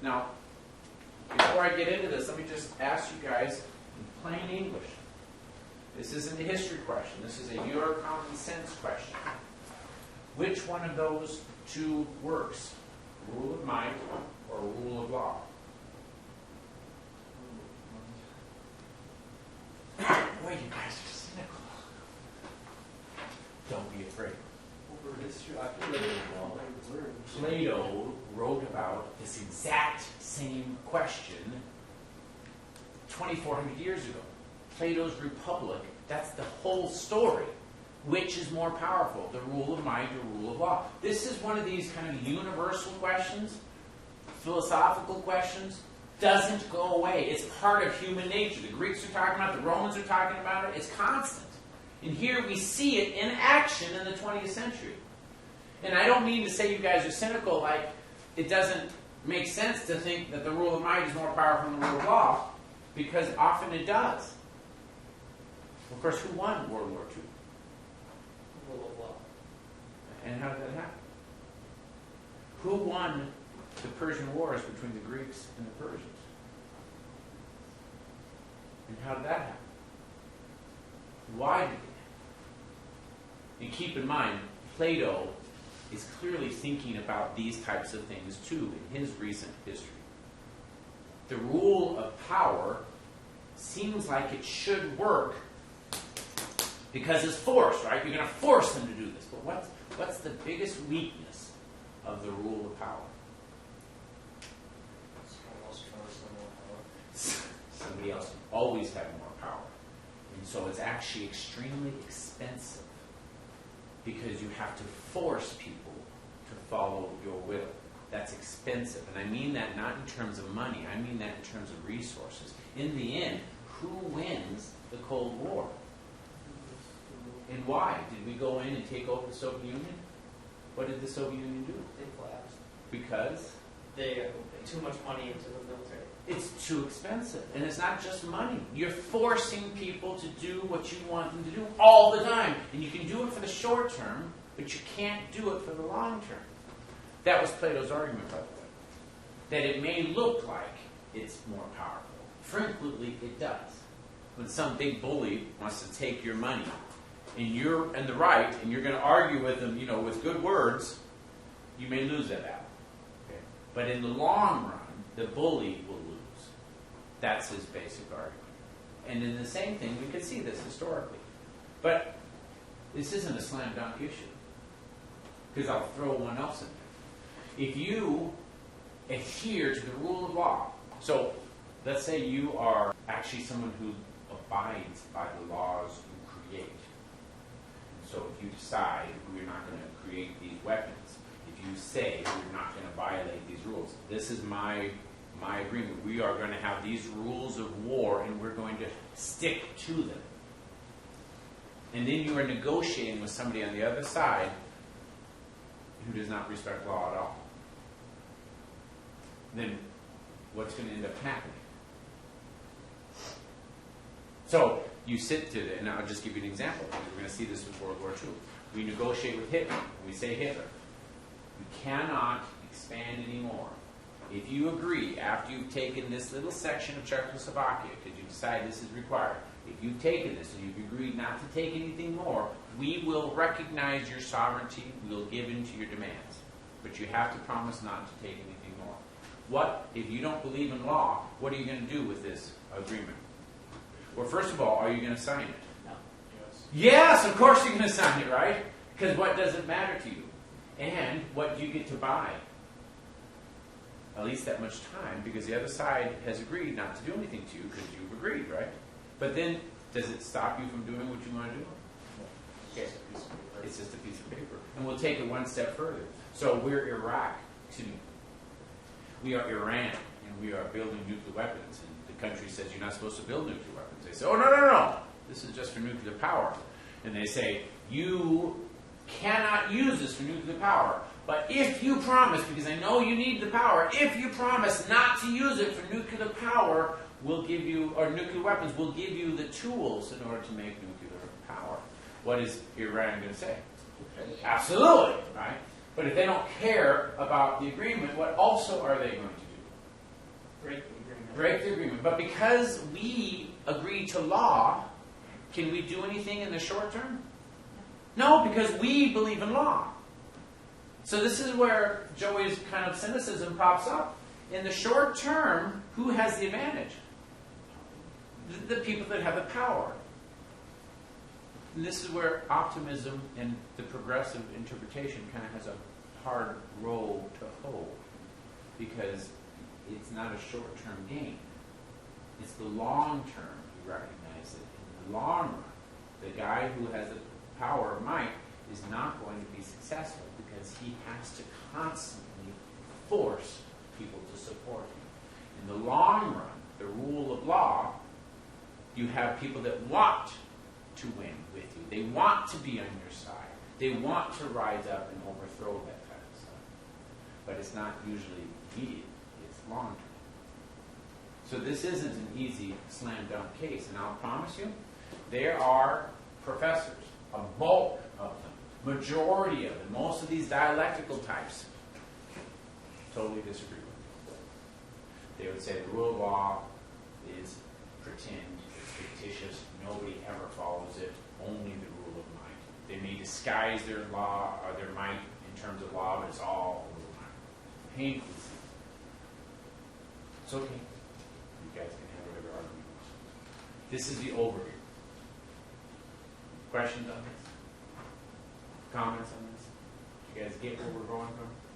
Now, before I get into this, let me just ask you guys in plain English. This isn't a history question. This is a your common sense question. Which one of those two works? Rule of might or rule of law? Boy, you guys are cynical. Don't be afraid. Over history, I feel like Plato wrote about this exact same question 2,400 years ago. Plato's Republic, that's the whole story. Which is more powerful, the rule of might or rule of law? This is one of these kind of universal questions, philosophical questions, doesn't go away. It's part of human nature. The Greeks are talking about it, the Romans are talking about it. It's constant. And here we see it in action in the 20th century. And I don't mean to say you guys are cynical, like it doesn't make sense to think that the rule of might is more powerful than the rule of law, because often it does. Of course, who won World War II? rule of law. And how did that happen? Who won the Persian Wars between the Greeks and the Persians? And how did that happen? Why did it happen? And keep in mind, Plato is clearly thinking about these types of things too in his recent history. The rule of power seems like it should work because it's force, right? You're going to force them to do this. But what's the biggest weakness of the rule of power? Somebody else always have more power. And so it's actually extremely expensive because you have to force people to follow your will. That's expensive. And I mean that not in terms of money. I mean that in terms of resources. In the end, who wins the Cold War? And why? Did we go in and take over the Soviet Union? What did the Soviet Union do? They collapsed. Because? They put too much money into the military. It's too expensive. And it's not just money. You're forcing people to do what you want them to do all the time. And you can do it for the short term, but you can't do it for the long term. That was Plato's argument, by the way. That it may look like it's more powerful. Frequently, it does. When some big bully wants to take your money, and you're in the right, and you're going to argue with them, with good words, you may lose that battle. Okay? But in the long run, the bully will lose. That's his basic argument. And in the same thing, we could see this historically. But this isn't a slam dunk issue. Because I'll throw one else in there. If you adhere to the rule of law, so let's say you are actually someone who abides by the laws you create. So if you decide we're not going to create these weapons, if you say we're not going to violate these rules, this is my agreement. We are going to have these rules of war and we're going to stick to them. And then you are negotiating with somebody on the other side who does not respect law at all. Then what's going to end up happening? So you sit to it, and I'll just give you an example. We're going to see this with World War II. We negotiate with Hitler. We say, Hitler, you cannot expand anymore. If you agree, after you've taken this little section of Czechoslovakia, because you decide this is required, if you've taken this and you've agreed not to take anything more, we will recognize your sovereignty, we'll give in to your demands. But you have to promise not to take anything more. What, if you don't believe in law, what are you going to do with this agreement? Well, first of all, are you going to sign it? No. Yes, of course you're going to sign it, right? Because what does it matter to you? And what do you get to buy? At least that much time, because the other side has agreed not to do anything to you because you've agreed, right? But then, does it stop you from doing what you want to do? Okay. It's just a piece of paper. And we'll take it one step further. So we're Iraq. We are Iran, and we are building nuclear weapons. And the country says you're not supposed to build nuclear weapons. They say, oh, no. This is just for nuclear power. And they say, you cannot use this for nuclear power. But if you promise, because I know you need the power, if you promise not to use it for nuclear power, we'll give you, or nuclear weapons, we'll give you the tools in order to make nuclear power. What is Iran going to say? Absolutely, right? But if they don't care about the agreement, what also are they going to do? break the agreement. Break the agreement. But because we agree to law, can we do anything in the short term? No, because we believe in law. So this is where Joey's kind of cynicism pops up. In the short term, who has the advantage? The people that have the power. And this is where optimism and the progressive interpretation kind of has a hard role to hold, because it's not a short-term gain. It's the long term. You recognize that in the long run, the guy who has the power or might is not going to be successful because he has to constantly force people to support him. In the long run, the rule of law, you have people that want to win with you. They want to be on your side. They want to rise up and overthrow that kind of stuff. But it's not usually immediate. It's long term. So this isn't an easy slam dunk case. And I'll promise you, there are professors, a bulk of them, majority of them, most of these dialectical types, totally disagree with it. They would say the rule of law is pretend, it's fictitious, nobody ever follows it, only the rule of might. They may disguise their law or their might in terms of law, but it's all rule of might. Painfully simple. It's okay. You guys can have whatever argument you want. This is the overview. Questions on this? Comments on this? You guys get where we're going from?